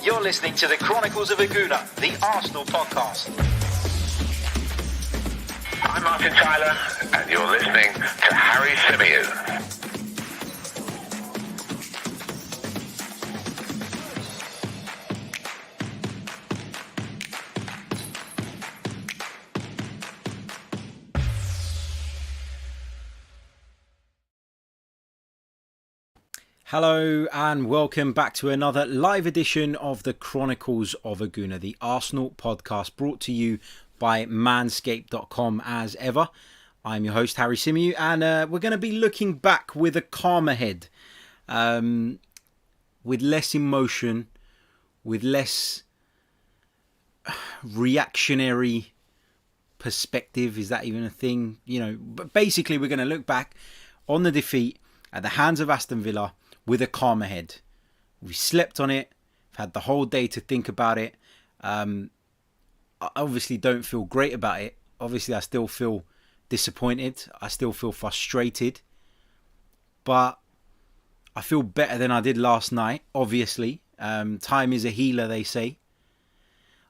You're listening to the Chronicles of a Gooner, the Arsenal podcast. I'm Martin Tyler, and you're listening to Harry Symeou. Hello and welcome back to another live edition of the Chronicles of a Gooner, the Arsenal podcast, brought to you by manscaped.com as ever. I'm your host Harry Symeou, and we're going to be looking back with a calmer head, with less emotion, with less reactionary perspective. Is that even a thing? But basically we're going to look back on the defeat at the hands of Aston Villa with a calmer head. We slept on it. I've had the whole day to think about it. I obviously don't feel great about it. Obviously, I still feel disappointed. I still feel frustrated. But I feel better than I did last night, obviously. Time is a healer, they say.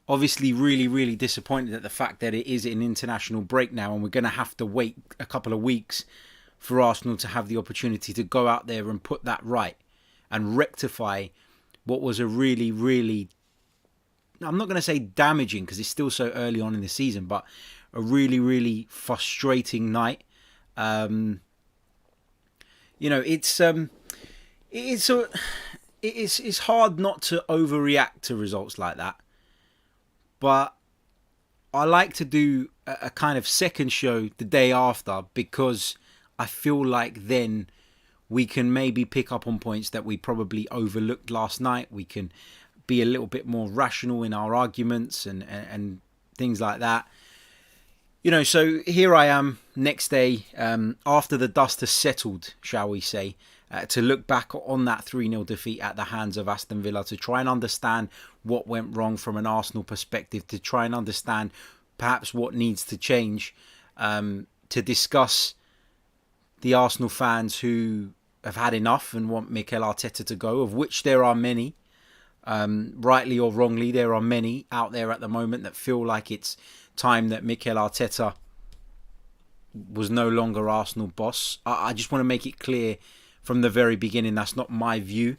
Obviously, really, really disappointed at the fact that it is an international break now and we're going to have to wait a couple of weeks for Arsenal to have the opportunity to go out there and put that right and rectify what was a really, really, I'm not going to say damaging because it's still so early on in the season, but a really, really frustrating night. It's hard not to overreact to results like that, but I like to do a kind of second show the day after because I feel like then we can maybe pick up on points that we probably overlooked last night. We can be a little bit more rational in our arguments and things like that. So here I am next day, after the dust has settled, shall we say, to look back on that 3-0 defeat at the hands of Aston Villa, to try and understand what went wrong from an Arsenal perspective, to try and understand perhaps what needs to change, to discuss the Arsenal fans who have had enough and want Mikel Arteta to go, of which there are many. Rightly or wrongly, there are many out there at the moment that feel like it's time that Mikel Arteta was no longer Arsenal boss. I just want to make it clear from the very beginning that's not my view.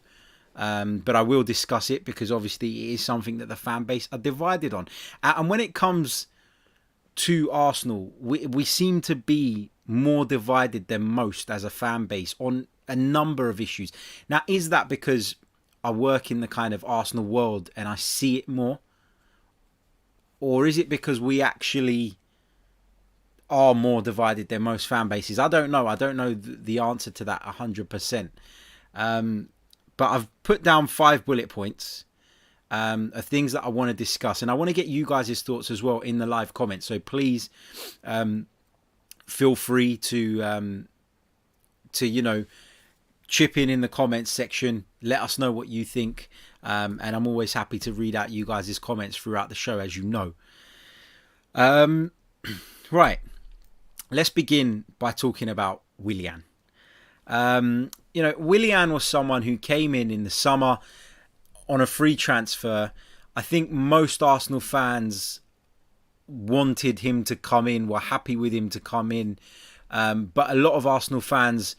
But I will discuss it because obviously it is something that the fan base are divided on. And when it comes to Arsenal, we seem to be more divided than most as a fan base on a number of issues. Now, is that because I work in the kind of Arsenal world and I see it more? Or is it because we actually are more divided than most fan bases? I don't know. I don't know the answer to that 100%. But I've put down 5 bullet points of things that I want to discuss. And I want to get you guys' thoughts as well in the live comments. So please feel free to chip in the comments section. Let us know what you think. And I'm always happy to read out you guys' comments throughout the show, as you know. Right. Let's begin by talking about Willian. Willian was someone who came in the summer on a free transfer. I think most Arsenal fans wanted him to come in, were happy with him to come in. But a lot of Arsenal fans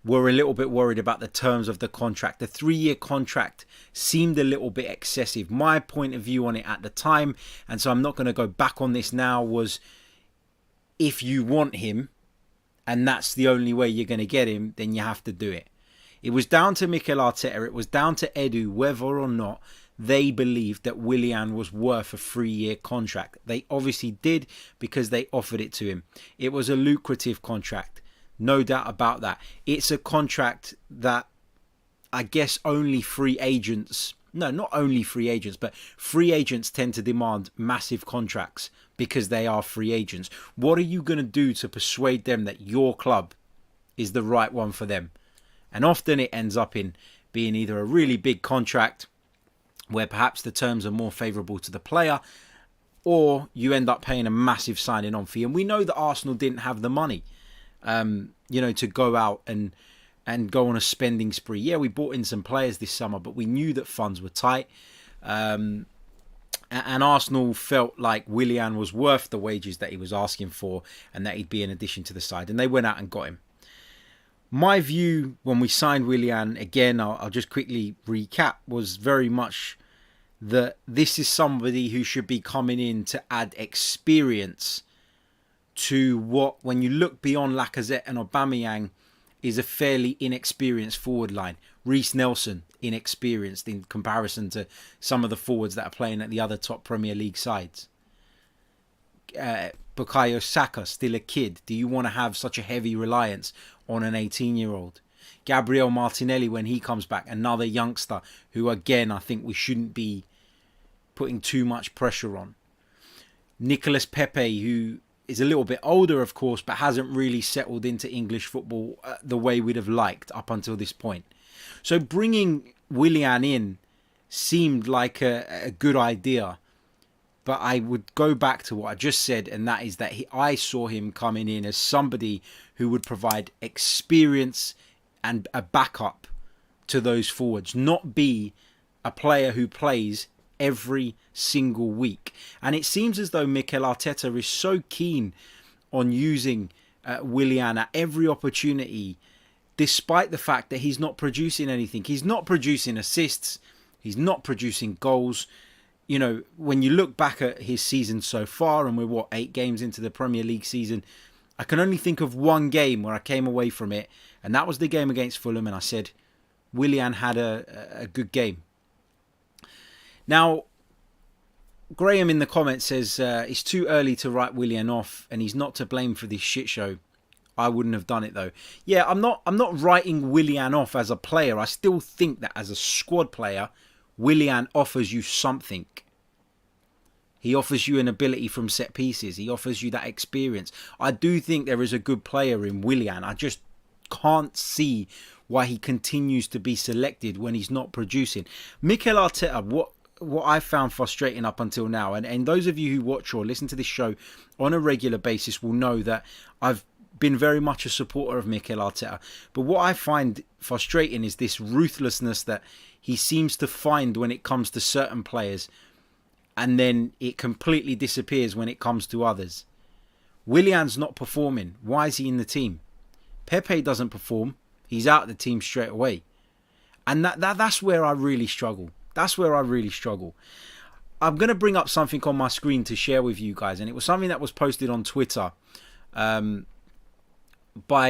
were a little bit worried about the terms of the contract. The 3-year contract seemed a little bit excessive. My point of view on it at the time, and so I'm not going to go back on this now, was if you want him, and that's the only way you're going to get him, then you have to do it. It was down to Mikel Arteta, it was down to Edu, whether or not they believed that Willian was worth a 3-year contract. They obviously did because they offered it to him. It was a lucrative contract, no doubt about that. It's a contract that I guess only free agents, no, not only free agents, but free agents tend to demand massive contracts because they are free agents. What are you going to do to persuade them that your club is the right one for them? And often it ends up in being either a really big contract where perhaps the terms are more favourable to the player, or you end up paying a massive signing on fee. And we know that Arsenal didn't have the money, to go out and go on a spending spree. Yeah, we bought in some players this summer, but we knew that funds were tight. And Arsenal felt like Willian was worth the wages that he was asking for and that he'd be an addition to the side. And they went out and got him. My view when we signed Willian, again, I'll just quickly recap, was very much that this is somebody who should be coming in to add experience to what, when you look beyond Lacazette and Aubameyang, is a fairly inexperienced forward line. Reece Nelson, inexperienced in comparison to some of the forwards that are playing at the other top Premier League sides. Bukayo Saka, still a kid. Do you want to have such a heavy reliance on an 18-year-old? Gabriel Martinelli, when he comes back, another youngster who, again, I think we shouldn't be putting too much pressure on. Nicolas Pepe, who is a little bit older, of course, but hasn't really settled into English football the way we'd have liked up until this point. So bringing Willian in seemed like a good idea. But I would go back to what I just said, and that is that I saw him coming in as somebody who would provide experience and a backup to those forwards, not be a player who plays every single week. And it seems as though Mikel Arteta is so keen on using Willian at every opportunity, despite the fact that he's not producing anything. He's not producing assists. He's not producing goals. You know, when you look back at his season so far, and we're 8 games into the Premier League season, I can only think of one game where I came away from it, and that was the game against Fulham, and I said Willian had a good game. Now, Graham in the comments says it's too early to write Willian off, and he's not to blame for this shit show. I wouldn't have done it though. Yeah, I'm not writing Willian off as a player. I still think that as a squad player, Willian offers you something. He offers you an ability from set pieces. He offers you that experience. I do think there is a good player in Willian. I just can't see why he continues to be selected when he's not producing. Mikel Arteta, what I found frustrating up until now, and those of you who watch or listen to this show on a regular basis will know that I've been very much a supporter of Mikel Arteta. But what I find frustrating is this ruthlessness that he seems to find when it comes to certain players, and then it completely disappears when it comes to others. Willian's not performing. Why is he in the team? Pepe doesn't perform. He's out of the team straight away. And that's where I really struggle. That's where I really struggle. I'm going to bring up something on my screen to share with you guys. And it was something that was posted on Twitter by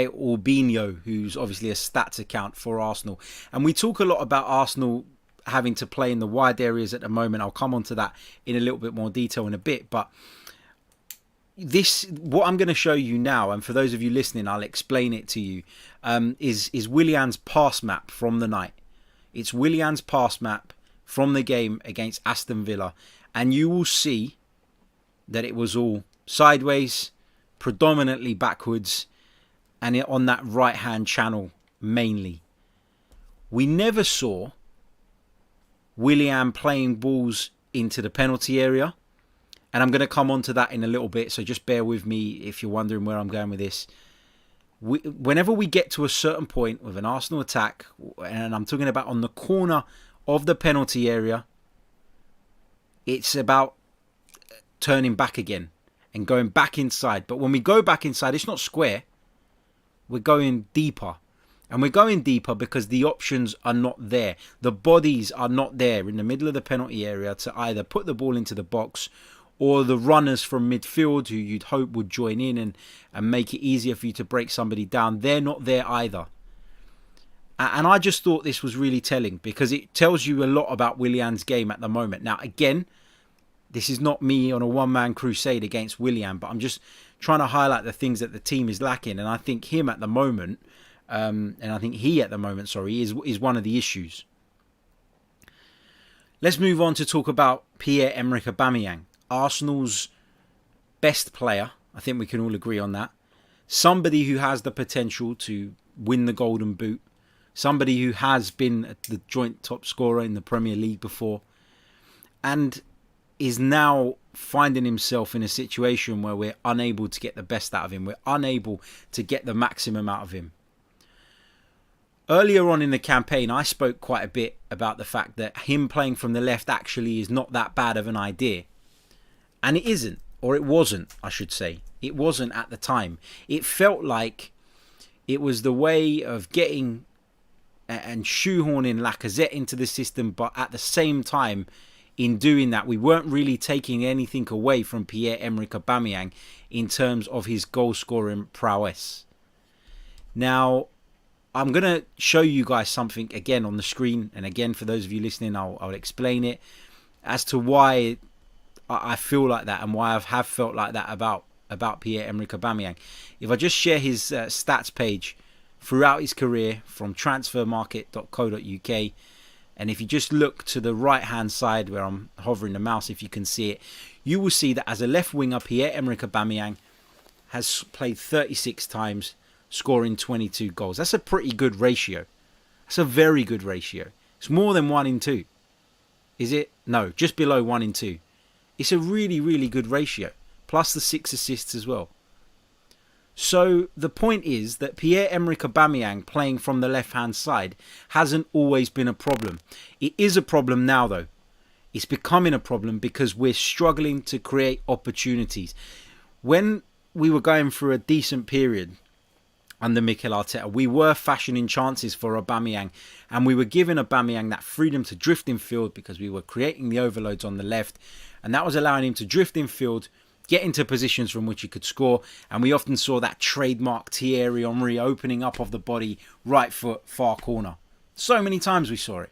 Orbinho, who's obviously a stats account for Arsenal. And we talk a lot about Arsenal having to play in the wide areas at the moment. I'll come on to that in a little bit more detail in a bit. But what I'm going to show you now, and for those of you listening, I'll explain it to you, is Willian's pass map from the night. It's Willian's pass map from the game against Aston Villa. And you will see that it was all sideways, predominantly backwards, and on that right-hand channel mainly. We never saw Willian playing balls into the penalty area. And I'm going to come on to that in a little bit, so just bear with me if you're wondering where I'm going with this. Whenever we get to a certain point with an Arsenal attack, and I'm talking about on the corner of the penalty area, it's about turning back again and going back inside. But when we go back inside, it's not square. We're going deeper. And we're going deeper because the options are not there. The bodies are not there in the middle of the penalty area to either put the ball into the box, or the runners from midfield who you'd hope would join in and make it easier for you to break somebody down. They're not there either. And I just thought this was really telling, because it tells you a lot about Willian's game at the moment. Now, again, this is not me on a one-man crusade against Willian, but I'm just trying to highlight the things that the team is lacking. And I think him at the moment, is one of the issues. Let's move on to talk about Pierre-Emerick Aubameyang, Arsenal's best player. I think we can all agree on that. Somebody who has the potential to win the Golden Boot. Somebody who has been the joint top scorer in the Premier League before. And is now finding himself in a situation where we're unable to get the best out of him. We're unable to get the maximum out of him. Earlier on in the campaign, I spoke quite a bit about the fact that him playing from the left actually is not that bad of an idea. And it isn't, or it wasn't, I should say. It wasn't at the time. It felt like it was the way of getting and shoehorning Lacazette into the system, but at the same time, in doing that, we weren't really taking anything away from Pierre-Emerick Aubameyang in terms of his goal-scoring prowess. Now, I'm going to show you guys something again on the screen, and again, for those of you listening, I'll explain it as to why I feel like that and why I have felt like that about Pierre-Emerick Aubameyang. If I just share his stats page throughout his career from transfermarket.co.uk, and if you just look to the right hand side where I'm hovering the mouse, if you can see it, you will see that as a left winger, Pierre-Emerick Aubameyang has played 36 times, scoring 22 goals. That's a pretty good ratio. That's a very good ratio. It's more than 1 in 2. Is it? No, just below 1 in 2. It's a really, really good ratio. Plus the 6 assists as well. So the point is that Pierre-Emerick Aubameyang playing from the left-hand side hasn't always been a problem. It is a problem now, though. It's becoming a problem because we're struggling to create opportunities. When we were going through a decent period under Mikel Arteta, we were fashioning chances for Aubameyang, and we were giving Aubameyang that freedom to drift in field because we were creating the overloads on the left, and that was allowing him to drift in field, get into positions from which he could score, and we often saw that trademark Thierry Henry opening up of the body, right foot, far corner. So many times we saw it,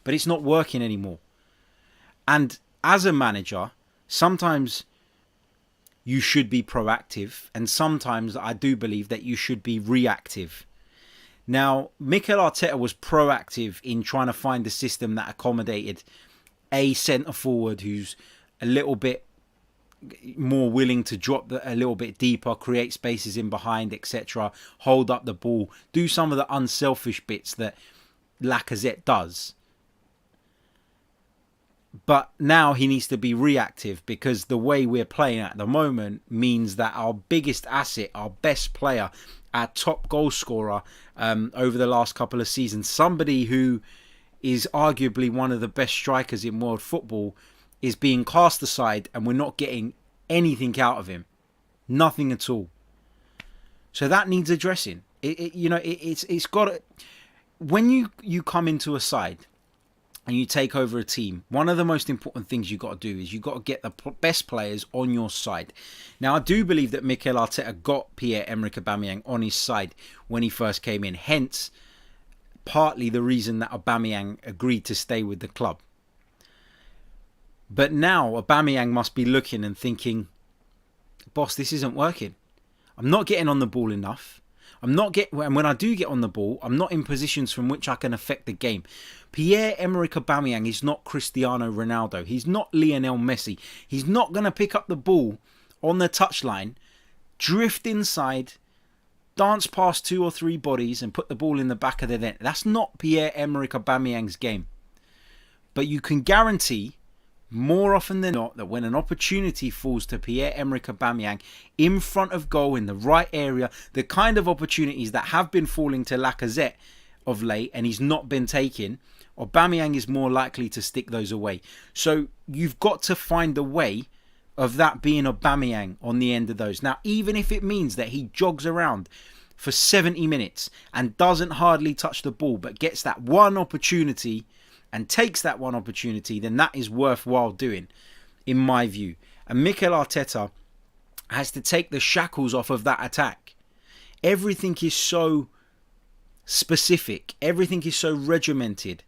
but it's not working anymore. And as a manager, sometimes you should be proactive, and sometimes I do believe that you should be reactive. Now, Mikel Arteta was proactive in trying to find a system that accommodated a centre forward who's a little bit more willing to drop a little bit deeper, create spaces in behind, etc., hold up the ball, do some of the unselfish bits that Lacazette does. But now he needs to be reactive because the way we're playing at the moment means that our biggest asset, our best player, our top goal scorer over the last couple of seasons, somebody who is arguably one of the best strikers in world football, is being cast aside and we're not getting anything out of him. Nothing at all. So that needs addressing. It's got to, when you come into a side and you take over a team, one of the most important things you've got to do is you've got to get the best players on your side. Now, I do believe that Mikel Arteta got Pierre-Emerick Aubameyang on his side when he first came in. Hence, partly the reason that Aubameyang agreed to stay with the club. But now Aubameyang must be looking and thinking, boss, this isn't working. I'm not getting on the ball enough. And when I do get on the ball, I'm not in positions from which I can affect the game. Pierre-Emerick Aubameyang is not Cristiano Ronaldo. He's not Lionel Messi. He's not going to pick up the ball on the touchline, drift inside, dance past 2 or 3 bodies and put the ball in the back of the net. That's not Pierre-Emerick Aubameyang's game. But you can guarantee more often than not that when an opportunity falls to Pierre-Emerick Aubameyang in front of goal in the right area, the kind of opportunities that have been falling to Lacazette of late and he's not been taking, Aubameyang is more likely to stick those away. So you've got to find a way of that being Aubameyang on the end of those. Now, even if it means that he jogs around for 70 minutes and doesn't hardly touch the ball but gets that one opportunity and takes that one opportunity, then that is worthwhile doing, in my view. And Mikel Arteta has to take the shackles off of that attack. Everything is so specific. Everything is so regimented.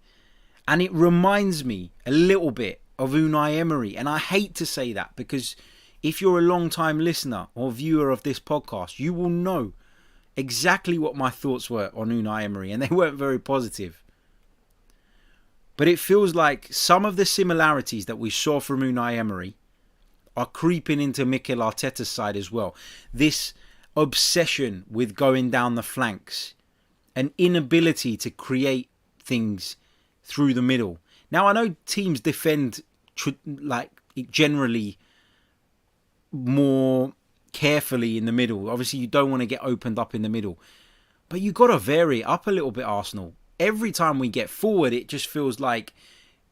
And it reminds me a little bit of Unai Emery. And I hate to say that because if you're a long-time listener or viewer of this podcast, you will know exactly what my thoughts were on Unai Emery. And they weren't very positive. But it feels like some of the similarities that we saw from Unai Emery are creeping into Mikel Arteta's side as well. This obsession with going down the flanks, an inability to create things through the middle. Now, I know teams defend generally more carefully in the middle. Obviously, you don't want to get opened up in the middle. But you got to vary it up a little bit, Arsenal. Every time we get forward, it just feels like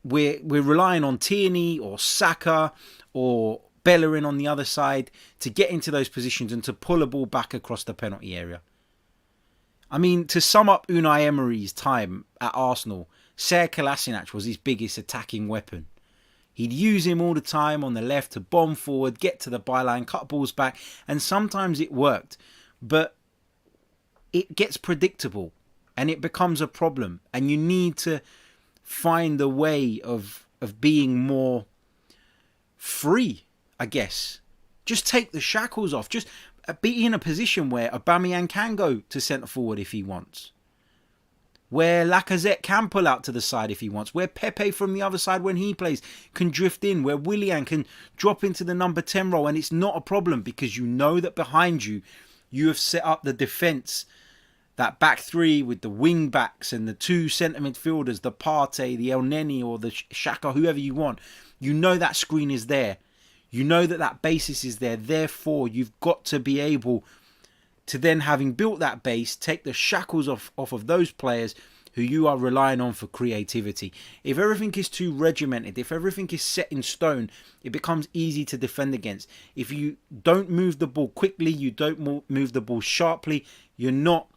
we're relying on Tierney or Saka or Bellerin on the other side to get into those positions and to pull a ball back across the penalty area. I mean, to sum up Unai Emery's time at Arsenal, Ser Kolasinac was his biggest attacking weapon. He'd use him all the time on the left to bomb forward, get to the byline, cut balls back, and sometimes it worked. But it gets predictable and it becomes a problem, and you need to find a way of being more free, I guess. Just take the shackles off. Just be in a position where Aubameyang can go to centre forward if he wants, where Lacazette can pull out to the side if he wants, where Pepe from the other side when he plays can drift in, where Willian can drop into the number 10 role, and it's not a problem because you know that behind you, you have set up the defence, that back three with the wing backs and the two centre midfielders, the Partey, the El Neni or the Xhaka, whoever you want. You know that screen is there. You know that basis is there. Therefore, you've got to be able to then, having built that base, take the shackles off of those players who you are relying on for creativity. If everything is too regimented, if everything is set in stone, it becomes easy to defend against. If you don't move the ball quickly, you don't move the ball sharply, you're not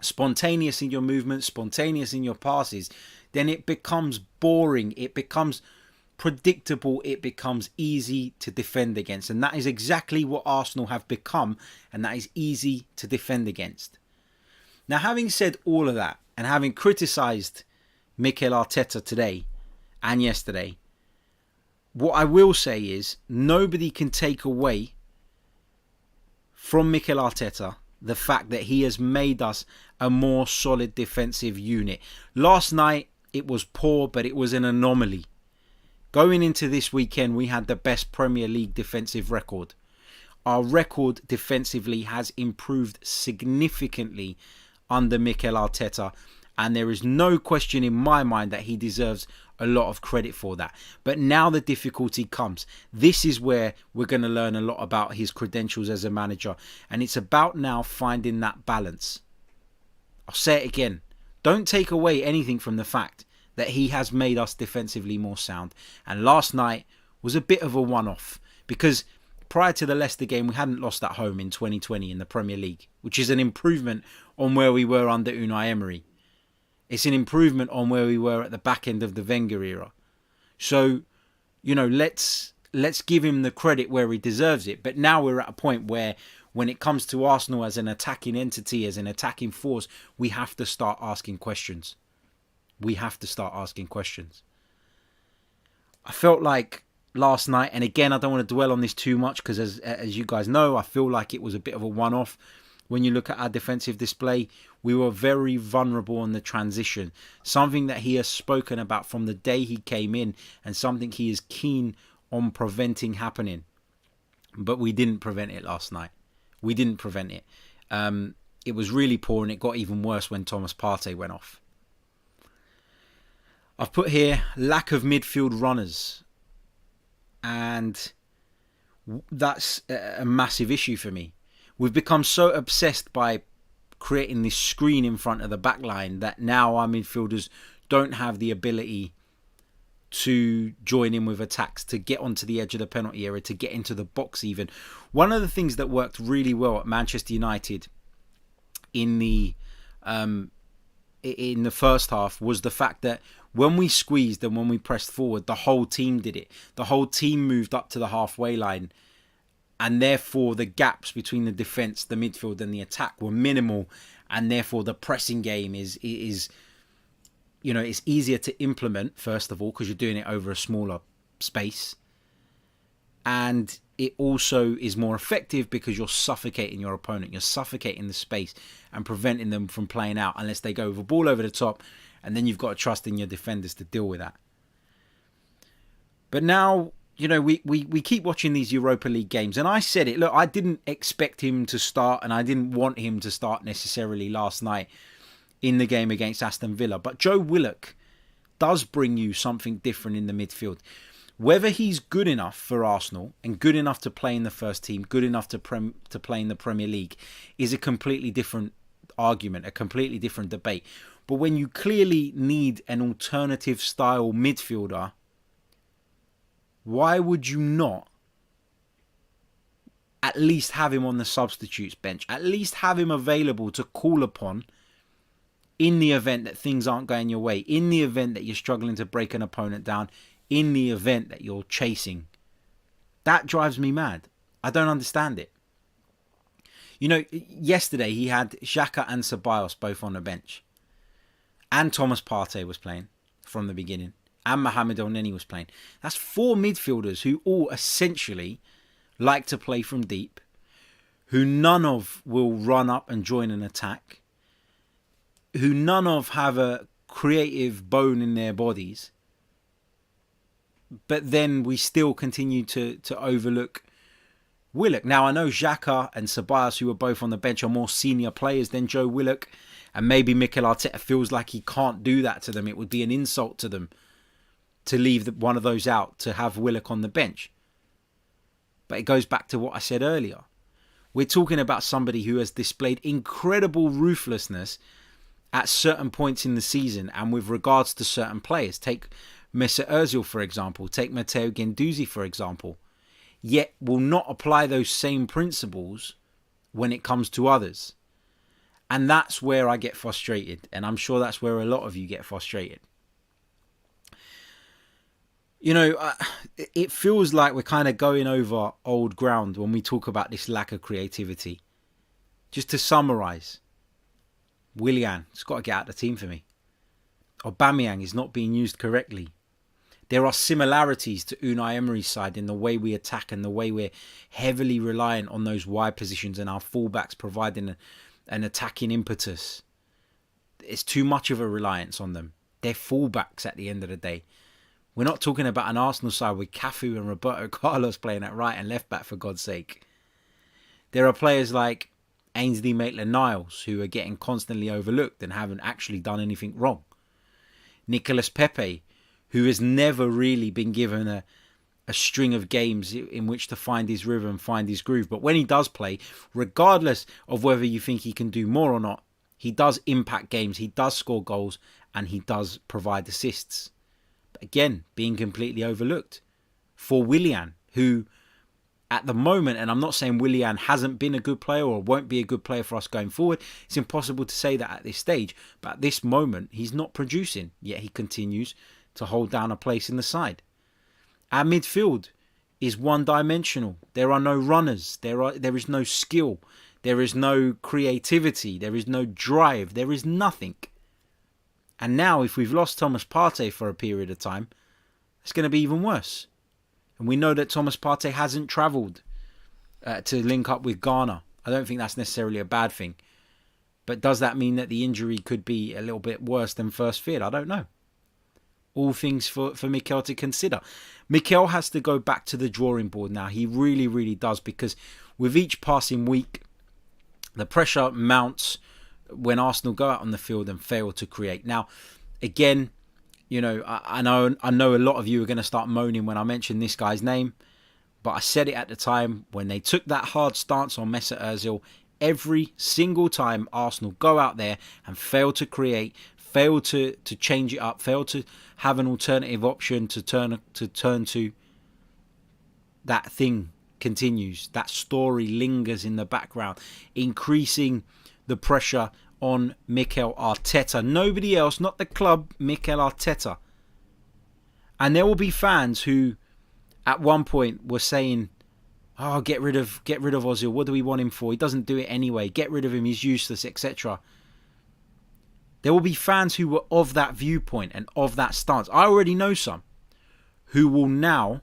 spontaneous in your movements, spontaneous in your passes, then it becomes boring, it becomes predictable, it becomes easy to defend against. And that is exactly what Arsenal have become, and that is easy to defend against. Now, having said all of that, and having criticised Mikel Arteta today and yesterday, what I will say is nobody can take away from Mikel Arteta the fact that he has made us a more solid defensive unit. Last night, it was poor, but it was an anomaly. Going into this weekend, we had the best Premier League defensive record. Our record defensively has improved significantly under Mikel Arteta, and there is no question in my mind that he deserves a lot of credit for that. But now the difficulty comes. This is where we're going to learn a lot about his credentials as a manager, and it's about now finding that balance. I'll say it again. Don't take away anything from the fact that he has made us defensively more sound. And last night was a bit of a one-off, because prior to the Leicester game, we hadn't lost at home in 2020 in the Premier League, which is an improvement on where we were under Unai Emery. It's an improvement on where we were at the back end of the Wenger era. So, let's give him the credit where he deserves it. But now we're at a point where when it comes to Arsenal as an attacking entity, as an attacking force, we have to start asking questions. We have to start asking questions. I felt like last night, and again, I don't want to dwell on this too much because as you guys know, I feel like it was a bit of a one-off. When you look at our defensive display, we were very vulnerable on the transition. Something that he has spoken about from the day he came in, and something he is keen on preventing happening. But we didn't prevent it last night. We didn't prevent it. It was really poor, and it got even worse when Thomas Partey went off. I've put here lack of midfield runners, and that's a massive issue for me. We've become so obsessed by creating this screen in front of the back line that now our midfielders don't have the ability to join in with attacks, to get onto the edge of the penalty area, to get into the box even. One of the things that worked really well at Manchester United in the first half was the fact that when we squeezed and when we pressed forward, the whole team did it. The whole team moved up to the halfway line, and therefore the gaps between the defence, the midfield and the attack were minimal, and therefore the pressing game is it's easier to implement, first of all, because you're doing it over a smaller space, and it also is more effective because you're suffocating your opponent, you're suffocating the space and preventing them from playing out unless they go with a ball over the top, and then you've got to trust in your defenders to deal with that. But now, we keep watching these Europa League games, and I said it, look, I didn't expect him to start, and I didn't want him to start necessarily last night in the game against Aston Villa, but Joe Willock does bring you something different in the midfield. Whether he's good enough for Arsenal and good enough to play in the first team, good enough to play in the Premier League, is a completely different argument, a completely different debate. But when you clearly need an alternative style midfielder, why would you not at least have him on the substitutes bench? At least have him available to call upon in the event that things aren't going your way, in the event that you're struggling to break an opponent down, in the event that you're chasing. That drives me mad. I don't understand it. You know, yesterday he had Xhaka and Ceballos both on the bench. And Thomas Partey was playing from the beginning. And Mohamed El-Neni was playing. That's 4 midfielders who all essentially like to play from deep, who none of will run up and join an attack, who none of have a creative bone in their bodies. But then we still continue to overlook Willock. Now, I know Xhaka and Ceballos, who are both on the bench, are more senior players than Joe Willock. And maybe Mikel Arteta feels like he can't do that to them. It would be an insult to them to leave one of those out, to have Willock on the bench. But it goes back to what I said earlier. We're talking about somebody who has displayed incredible ruthlessness at certain points in the season and with regards to certain players. Take Mesut Ozil, for example. Take Matteo Guendouzi, for example. Yet will not apply those same principles when it comes to others. And that's where I get frustrated. And I'm sure that's where a lot of you get frustrated. You know, it feels like we're kind of going over old ground when we talk about this lack of creativity. Just to summarise, Willian has got to get out of the team for me. Aubameyang is not being used correctly. There are similarities to Unai Emery's side in the way we attack and the way we're heavily reliant on those wide positions and our fullbacks providing an attacking impetus. It's too much of a reliance on them. They're fullbacks at the end of the day. We're not talking about an Arsenal side with Cafu and Roberto Carlos playing at right and left back, for God's sake. There are players like Ainsley Maitland-Niles who are getting constantly overlooked and haven't actually done anything wrong. Nicolas Pepe, who has never really been given a string of games in which to find his rhythm, find his groove. But when he does play, regardless of whether you think he can do more or not, he does impact games, he does score goals, and he does provide assists. But again, being completely overlooked. For Willian, who at the moment, and I'm not saying Willian hasn't been a good player or won't be a good player for us going forward, it's impossible to say that at this stage. But at this moment, he's not producing, yet he continues to hold down a place in the side. Our midfield is one-dimensional. There are no runners. There is no skill. There is no creativity. There is no drive. There is nothing. And now, if we've lost Thomas Partey for a period of time, it's going to be even worse. And we know that Thomas Partey hasn't travelled to link up with Ghana. I don't think that's necessarily a bad thing. But does that mean that the injury could be a little bit worse than first feared? I don't know. All things for Mikel to consider. Mikel has to go back to the drawing board now. He really, really does. Because with each passing week, the pressure mounts when Arsenal go out on the field and fail to create. Now, again, you know, I know a lot of you are going to start moaning when I mention this guy's name. But I said it at the time when they took that hard stance on Mesut Ozil. Every single time Arsenal go out there and fail to create, fail to change it up, fail to have an alternative option to turn to, that thing continues. That story lingers in the background, increasing the pressure on Mikel Arteta. Nobody else, not the club, Mikel Arteta. And there will be fans who at one point were saying, oh, get rid of Ozil. What do we want him for? He doesn't do it anyway. Get rid of him. He's useless, etc. There will be fans who were of that viewpoint and of that stance. I already know some who will now,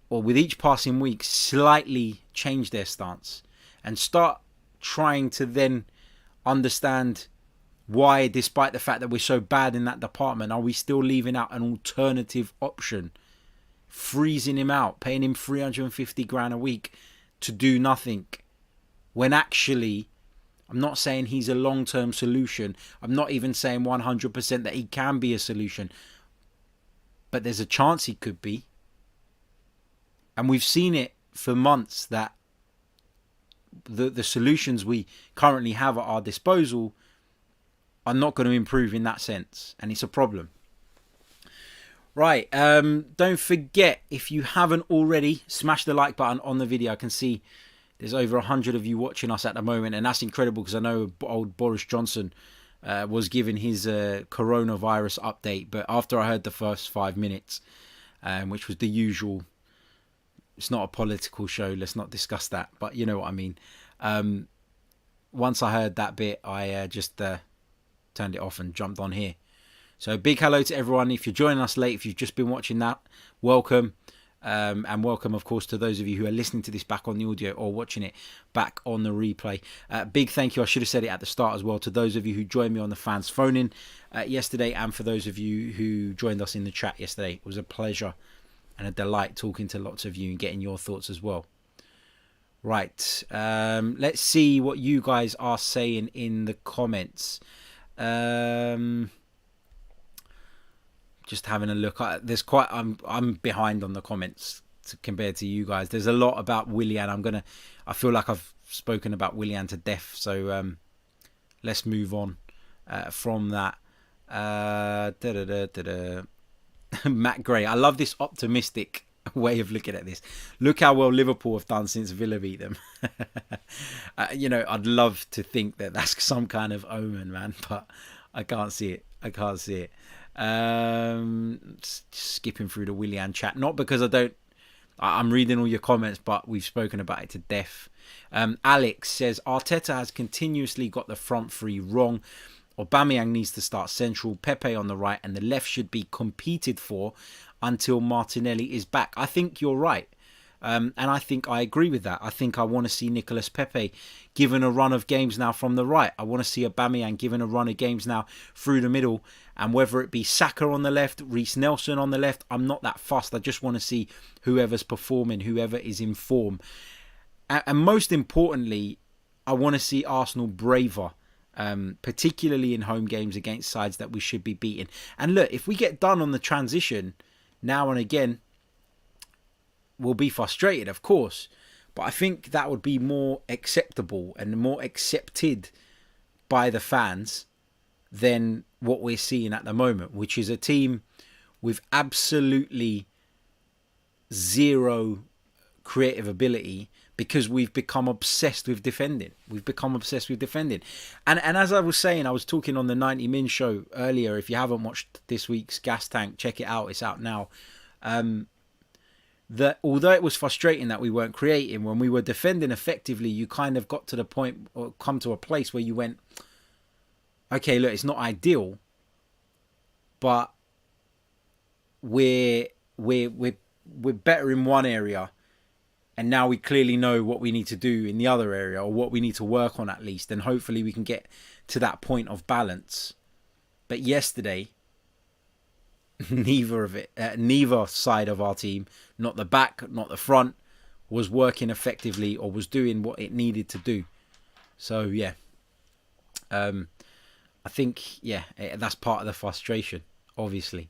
or with each passing week, slightly change their stance and start trying to then understand why, despite the fact that we're so bad in that department, are we still leaving out an alternative option, freezing him out, paying him 350 grand a week to do nothing, when actually, I'm not saying he's a long-term solution. I'm not even saying 100% that he can be a solution. But there's a chance he could be. And we've seen it for months that the solutions we currently have at our disposal are not going to improve in that sense, and it's a problem. Right, don't forget, if you haven't already, smash the like button on the video. I can see there's over 100 of you watching us at the moment, and that's incredible because I know old Boris Johnson was giving his coronavirus update, but after I heard the first 5 minutes, which was the usual, it's not a political show, let's not discuss that, but you know what I mean. Once I heard that bit, I just turned it off and jumped on here. So big hello to everyone. If you're joining us late, if you've just been watching that, welcome. And welcome, of course, to those of you who are listening to this back on the audio or watching it back on the replay. Big thank you, I should have said it at the start as well, to those of you who joined me on the fans phone-in yesterday, and for those of you who joined us in the chat yesterday. It was a pleasure and a delight talking to lots of you and getting your thoughts as well. Right, let's see what you guys are saying in the comments. Just having a look. There's quite. I'm behind on the comments compared to you guys. There's a lot about Willian. I feel like I've spoken about Willian to death. So let's move on from that. Matt Gray. I love this optimistic way of looking at this. Look how well Liverpool have done since Villa beat them. I'd love to think that that's some kind of omen, man, but I can't see it. Skipping through the Willian chat, not because I'm reading all your comments, but we've spoken about it to death. Alex says Arteta has continuously got the front three wrong. Aubameyang needs to start central, Pepe on the right, and the left should be competed for until Martinelli is back. I think you're right. And I think I agree with that. I think I want to see Nicolas Pepe given a run of games now from the right. I want to see Aubameyang given a run of games now through the middle. And whether it be Saka on the left, Reece Nelson on the left, I'm not that fussed. I just want to see whoever's performing, whoever is in form. And most importantly, I want to see Arsenal braver, particularly in home games against sides that we should be beating. And look, if we get done on the transition now and again, we'll be frustrated, of course, but I think that would be more acceptable and more accepted by the fans than what we're seeing at the moment, which is a team with absolutely zero creative ability because we've become obsessed with defending. And as I was saying, I was talking on the 90 Min show earlier. If you haven't watched this week's Gas Tank, check it out. It's out now. That although it was frustrating that we weren't creating, when we were defending effectively, you kind of got to the point or come to a place where you went, okay, look, it's not ideal, but we're better in one area, and now we clearly know what we need to do in the other area, or what we need to work on at least, and hopefully we can get to that point of balance. But yesterday, neither side of our team, not the back, not the front, was working effectively or was doing what it needed to do. So yeah, I think that's part of the frustration, obviously.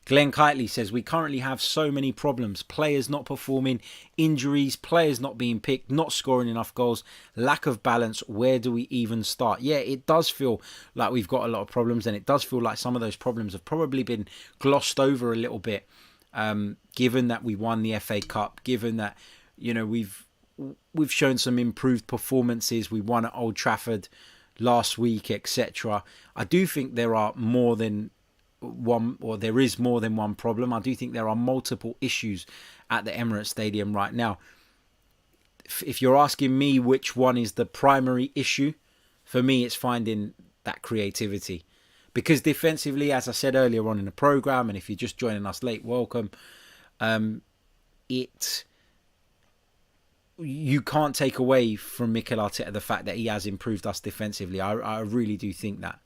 Glenn Kitely says we currently have so many problems: players not performing, injuries, players not being picked, not scoring enough goals, lack of balance. Where do we even start? Yeah, it does feel like we've got a lot of problems, and it does feel like some of those problems have probably been glossed over a little bit, given that we won the FA Cup, given that we've shown some improved performances. We won at Old Trafford last week, etc. I do think there are more than one, or there is more than one problem. I do think there are multiple issues at the Emirates Stadium right now. If you're asking me which one is the primary issue, for me it's finding that creativity. Because defensively, as I said earlier on in the programme, and if you're just joining us late, welcome, you can't take away from Mikel Arteta the fact that he has improved us defensively. I really do think that.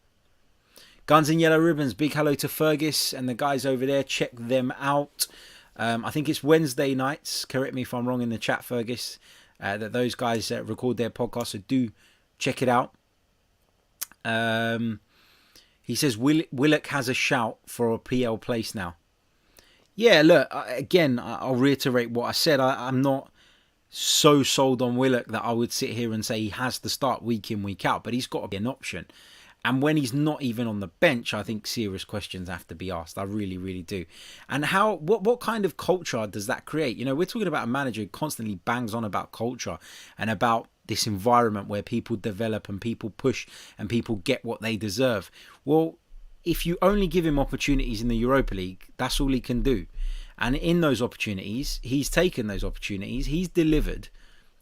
Guns and Yellow Ribbons, big hello to Fergus and the guys over there. Check them out. I think it's Wednesday nights. Correct me if I'm wrong in the chat, Fergus. That those guys record their podcast, so do check it out. He says Willock has a shout for a PL place now. Yeah, look, again, I'll reiterate what I said. I'm not so sold on Willock that I would sit here and say he has to start week in, week out, but he's got to be an option. And when he's not even on the bench, I think serious questions have to be asked. I really, really do. And what kind of culture does that create? You know, we're talking about a manager who constantly bangs on about culture and about this environment where people develop and people push and people get what they deserve. Well, if you only give him opportunities in the Europa League, that's all he can do. And in those opportunities, he's taken those opportunities, he's delivered.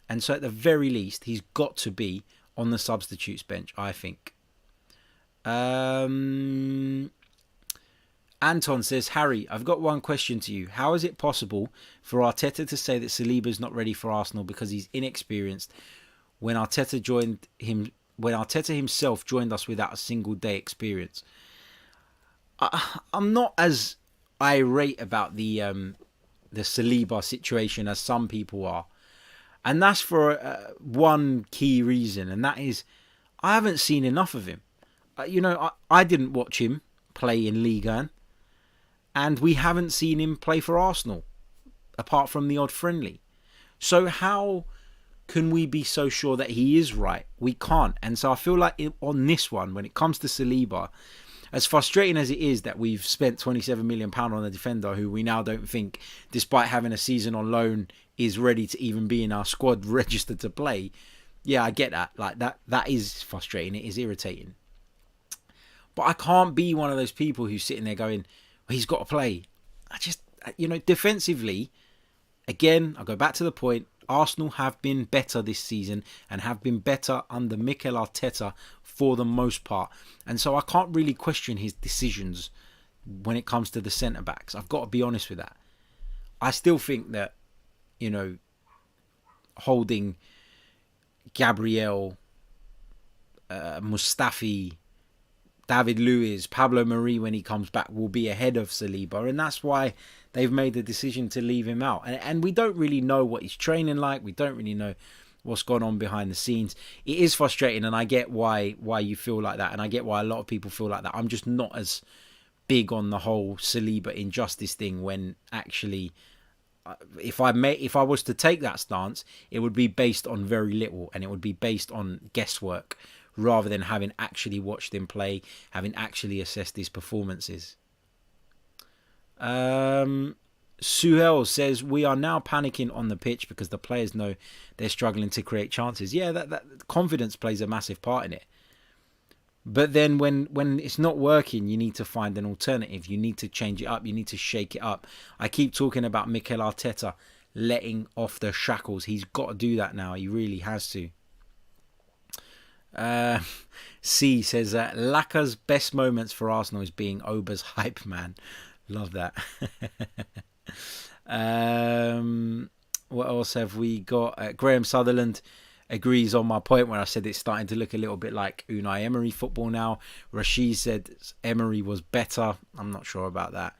And so at the very least, he's got to be on the substitutes bench, I think. Anton says, Harry, I've got one question to you. How is it possible for Arteta to say that Saliba's not ready for Arsenal because he's inexperienced when Arteta himself joined us without a single day experience? I'm not as irate about the Saliba situation as some people are, and that's for one key reason, and that is I haven't seen enough of him. I didn't watch him play in Ligue 1, and we haven't seen him play for Arsenal apart from the odd friendly. So how can we be so sure that he is right? We can't. And so I feel like on this one, when it comes to Saliba, as frustrating as it is that we've spent £27 million on a defender who we now don't think, despite having a season on loan, is ready to even be in our squad registered to play. Yeah, I get that. Like that is frustrating. It is irritating. But I can't be one of those people who's sitting there going, well, he's got to play. Defensively, again, I'll go back to the point. Arsenal have been better this season and have been better under Mikel Arteta for the most part. And so I can't really question his decisions when it comes to the centre-backs. I've got to be honest with that. I still think that, holding Gabriel, Mustafi, David Luiz, Pablo Mari when he comes back will be ahead of Saliba, and that's why they've made the decision to leave him out. And we don't really know what he's training like. We don't really know what's gone on behind the scenes. It is frustrating, and I get why you feel like that, and I get why a lot of people feel like that. I'm just not as big on the whole Saliba injustice thing, when actually, if I was to take that stance, it would be based on very little, and it would be based on guesswork, rather than having actually watched him play, having actually assessed his performances. Suhel says, we are now panicking on the pitch because the players know they're struggling to create chances. Yeah, that confidence plays a massive part in it. But then when it's not working, you need to find an alternative. You need to change it up. You need to shake it up. I keep talking about Mikel Arteta letting off the shackles. He's got to do that now. He really has to. C says that Laka's best moments for Arsenal is being Oba's hype man. Love that. What else have we got? Graham Sutherland agrees on my point where I said it's starting to look a little bit like Unai Emery football now. Rashid said Emery was better. I'm not sure about that.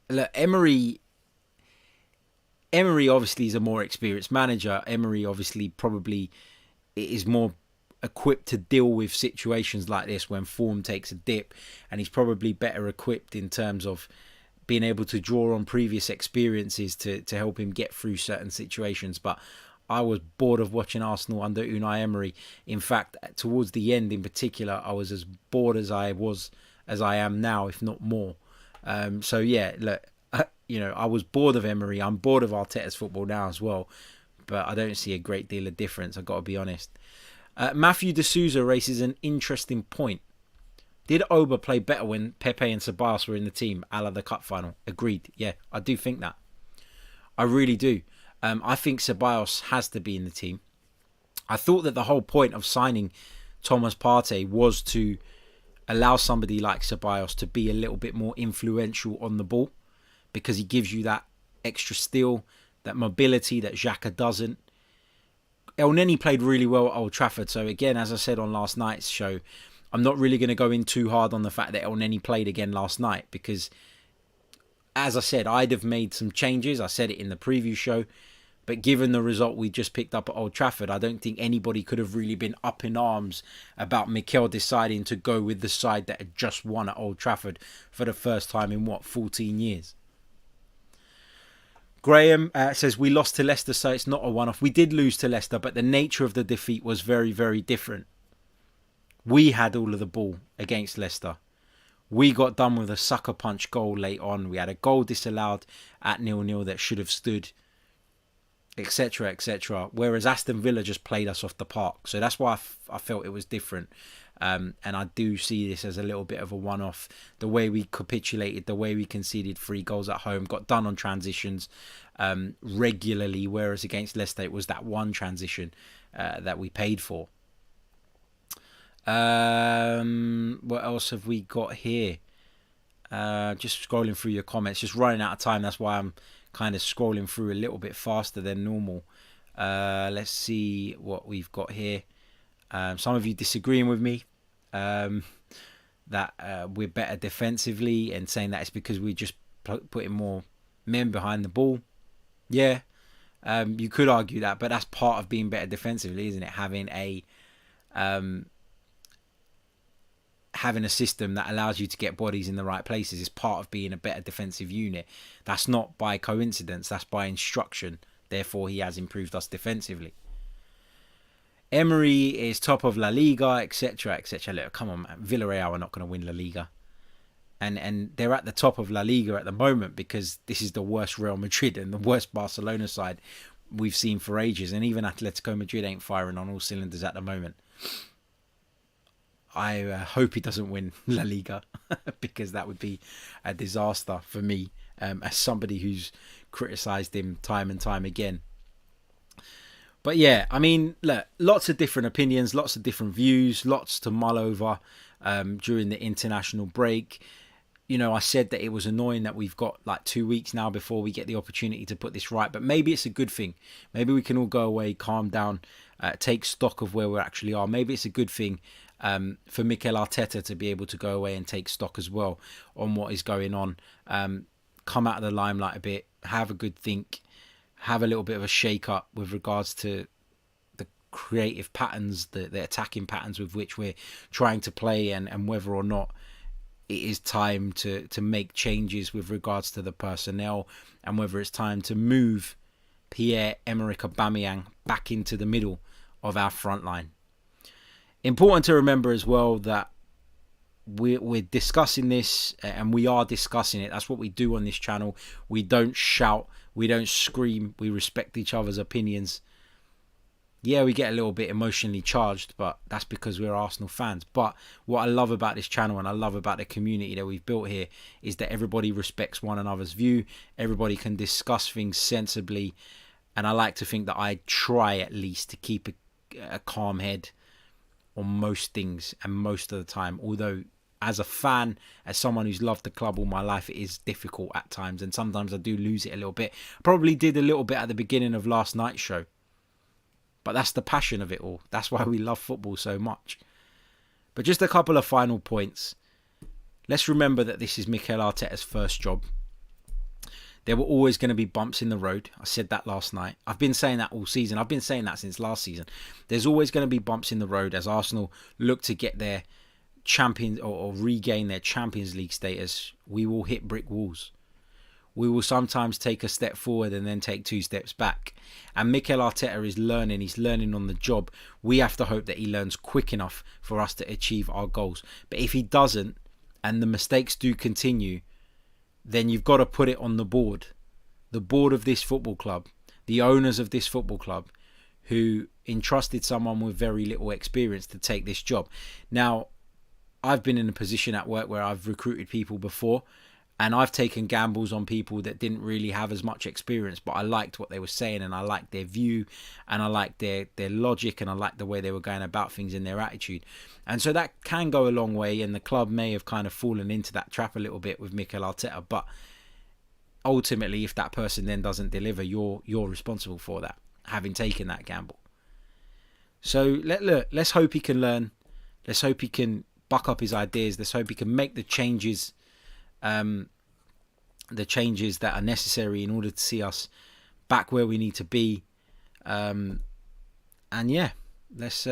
Look, Emery obviously is a more experienced manager. Emery obviously probably is more equipped to deal with situations like this when form takes a dip, and he's probably better equipped in terms of being able to draw on previous experiences to help him get through certain situations. But I was bored of watching Arsenal under Unai Emery. In fact, towards the end in particular, I was as bored as I am now, if not more. So yeah, look, I was bored of Emery. I'm bored of Arteta's football now as well, but I don't see a great deal of difference, I've got to be honest. Matthew D'Souza raises an interesting point. Did Oba play better when Pepe and Ceballos were in the team, a la the cup final? Agreed. Yeah, I do think that. I really do. I think Ceballos has to be in the team. I thought that the whole point of signing Thomas Partey was to allow somebody like Ceballos to be a little bit more influential on the ball, because he gives you that extra steal, that mobility that Xhaka doesn't. El Neni played really well at Old Trafford. So again, as I said on last night's show, I'm not really going to go in too hard on the fact that El Neni played again last night, because, as I said, I'd have made some changes. I said it in the preview show. But given the result we just picked up at Old Trafford, I don't think anybody could have really been up in arms about Mikel deciding to go with the side that had just won at Old Trafford for the first time in, 14 years. Graham says we lost to Leicester, so it's not a one-off. We did lose to Leicester, but the nature of the defeat was very, very different. We had all of the ball against Leicester. We got done with a sucker punch goal late on. We had a goal disallowed at 0-0 that should have stood, etc., etc. Whereas Aston Villa just played us off the park. So that's why I felt it was different. And I do see this as a little bit of a one-off. The way we capitulated, the way we conceded 3 goals at home, got done on transitions regularly, whereas against Leicester it was that one transition that we paid for. What else have we got here? Just scrolling through your comments, just running out of time. That's why I'm kind of scrolling through a little bit faster than normal. Let's see what we've got here. Some of you disagreeing with me that we're better defensively and saying that it's because we just putting more men behind the ball. Yeah, you could argue that, but that's part of being better defensively, isn't it? Having a system that allows you to get bodies in the right places is part of being a better defensive unit. That's not by coincidence, that's by instruction. Therefore, he has improved us defensively. Emery is top of La Liga, etc., etc. Look, come on, man. Villarreal are not going to win La Liga. And they're at the top of La Liga at the moment because this is the worst Real Madrid and the worst Barcelona side we've seen for ages. And even Atletico Madrid ain't firing on all cylinders at the moment. I hope he doesn't win La Liga because that would be a disaster for me as somebody who's criticised him time and time again. But yeah, I mean, look, lots of different opinions, lots of different views, lots to mull over during the international break. You know, I said that it was annoying that we've got like 2 weeks now before we get the opportunity to put this right. But maybe it's a good thing. Maybe we can all go away, calm down, take stock of where we actually are. Maybe it's a good thing for Mikel Arteta to be able to go away and take stock as well on what is going on. Come out of the limelight a bit, have a good think, have a little bit of a shake-up with regards to the creative patterns, the attacking patterns with which we're trying to play and whether or not it is time to make changes with regards to the personnel and whether it's time to move Pierre-Emerick Aubameyang back into the middle of our front line. Important to remember as well that we're discussing this and we are discussing it. That's what we do on this channel. We don't shout, we don't scream, we respect each other's opinions. Yeah, we get a little bit emotionally charged, but that's because we're Arsenal fans. But what I love about this channel and I love about the community that we've built here is that everybody respects one another's view. Everybody can discuss things sensibly. And I like to think that I try at least to keep a calm head on most things and most of the time. Although as a fan, as someone who's loved the club all my life, it is difficult at times. And sometimes I do lose it a little bit. Probably did a little bit at the beginning of last night's show. But that's the passion of it all. That's why we love football so much. But just a couple of final points. Let's remember that this is Mikel Arteta's first job. There were always going to be bumps in the road. I said that last night. I've been saying that all season. I've been saying that since last season. There's always going to be bumps in the road as Arsenal look to get their champions or regain their Champions League status. We will hit brick walls. We will sometimes take a step forward and then take 2 steps back. And Mikel Arteta is learning. He's learning on the job. We have to hope that he learns quick enough for us to achieve our goals. But if he doesn't, and the mistakes do continue, then you've got to put it on the board. The board of this football club, the owners of this football club, who entrusted someone with very little experience to take this job. Now, I've been in a position at work where I've recruited people before, and I've taken gambles on people that didn't really have as much experience, but I liked what they were saying and I liked their view and I liked their logic and I liked the way they were going about things and their attitude. And so that can go a long way, and the club may have kind of fallen into that trap a little bit with Mikel Arteta. But ultimately, if that person then doesn't deliver, you're responsible for that, having taken that gamble. So let's hope he can learn. Let's hope he can buck up his ideas. Let's hope he can make the changes that are necessary in order to see us back where we need to be. And yeah, let's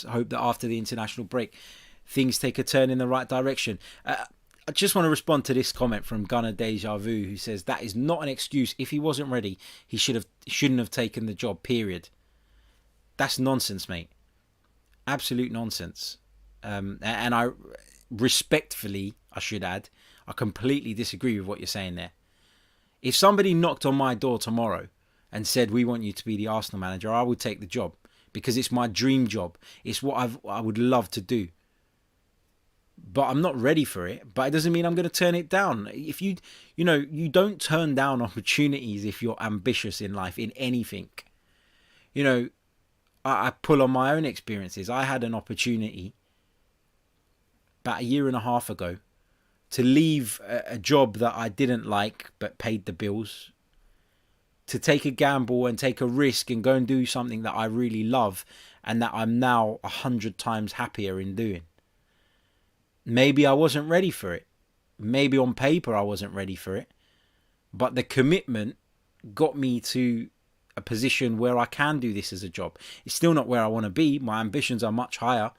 hope that after the international break, things take a turn in the right direction. I just want to respond to this comment from Gunner Deja Vu, who says that is not an excuse. If he wasn't ready, he shouldn't have taken the job, period. That's nonsense, mate. Absolute nonsense. And I respectfully, I should add, I completely disagree with what you're saying there. If somebody knocked on my door tomorrow and said, we want you to be the Arsenal manager, I would take the job because it's my dream job. It's what I would love to do. But I'm not ready for it. But it doesn't mean I'm going to turn it down. If you don't turn down opportunities if you're ambitious in life, in anything. I pull on my own experiences. I had an opportunity about a year and a half ago to leave a job that I didn't like but paid the bills, to take a gamble and take a risk and go and do something that I really love and that I'm now 100 times happier in doing. Maybe I wasn't ready for it. Maybe on paper I wasn't ready for it. But the commitment got me to a position where I can do this as a job. It's still not where I want to be. My ambitions are much higher.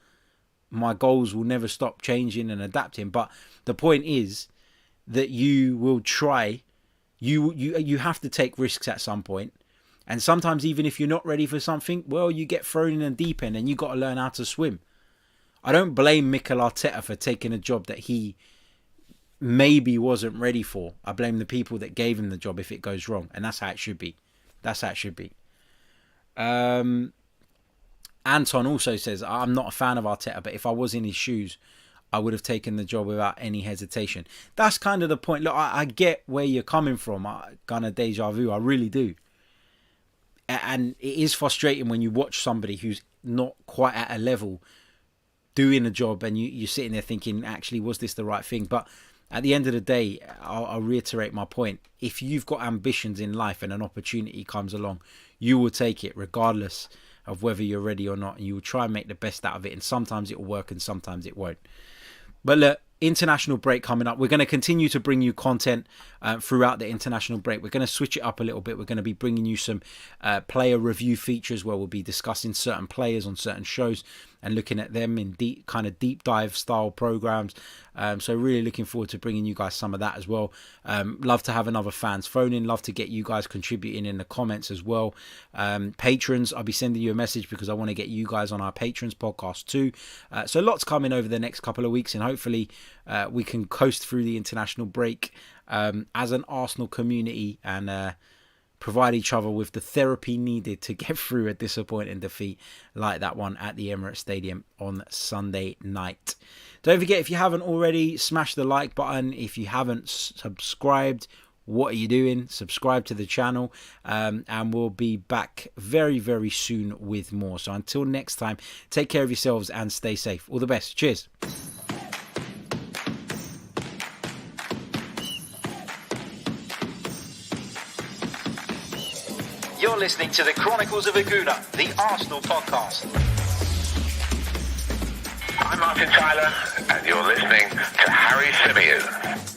My goals will never stop changing and adapting. But the point is that you will try. You have to take risks at some point. And sometimes even if you're not ready for something, well, you get thrown in the deep end and you got to learn how to swim. I don't blame Mikel Arteta for taking a job that he maybe wasn't ready for. I blame the people that gave him the job if it goes wrong. And that's how it should be. That's how it should be. Anton also says, I'm not a fan of Arteta, but if I was in his shoes, I would have taken the job without any hesitation. That's kind of the point. Look, I get where you're coming from, Gunner Deja Vu. I really do. And it is frustrating when you watch somebody who's not quite at a level doing a job and you're sitting there thinking, actually, was this the right thing? But at the end of the day, I'll reiterate my point. If you've got ambitions in life and an opportunity comes along, you will take it regardless of whether you're ready or not. And you will try and make the best out of it. And sometimes it will work and sometimes it won't. But look, international break coming up. We're going to continue to bring you content throughout the international break. We're going to switch it up a little bit. We're going to be bringing you some player review features where we'll be discussing certain players on certain shows and looking at them in deep dive style programs. So really looking forward to bringing you guys some of that as well. Love to have another fans phone in. Love to get you guys contributing in the comments as well. Patrons, I'll be sending you a message because I want to get you guys on our Patrons podcast too. So lots coming over the next couple of weeks, and hopefully we can coast through the international break as an Arsenal community and provide each other with the therapy needed to get through a disappointing defeat like that one at the Emirates Stadium on Sunday night. Don't forget, if you haven't already, smash the like button. If you haven't subscribed, what are you doing? Subscribe to the channel, and we'll be back very, very soon with more. So until next time, take care of yourselves and stay safe. All the best. Cheers. You're listening to the Chronicles of a Gooner, the Arsenal podcast. I'm Martin Tyler, and you're listening to Harry Symeou.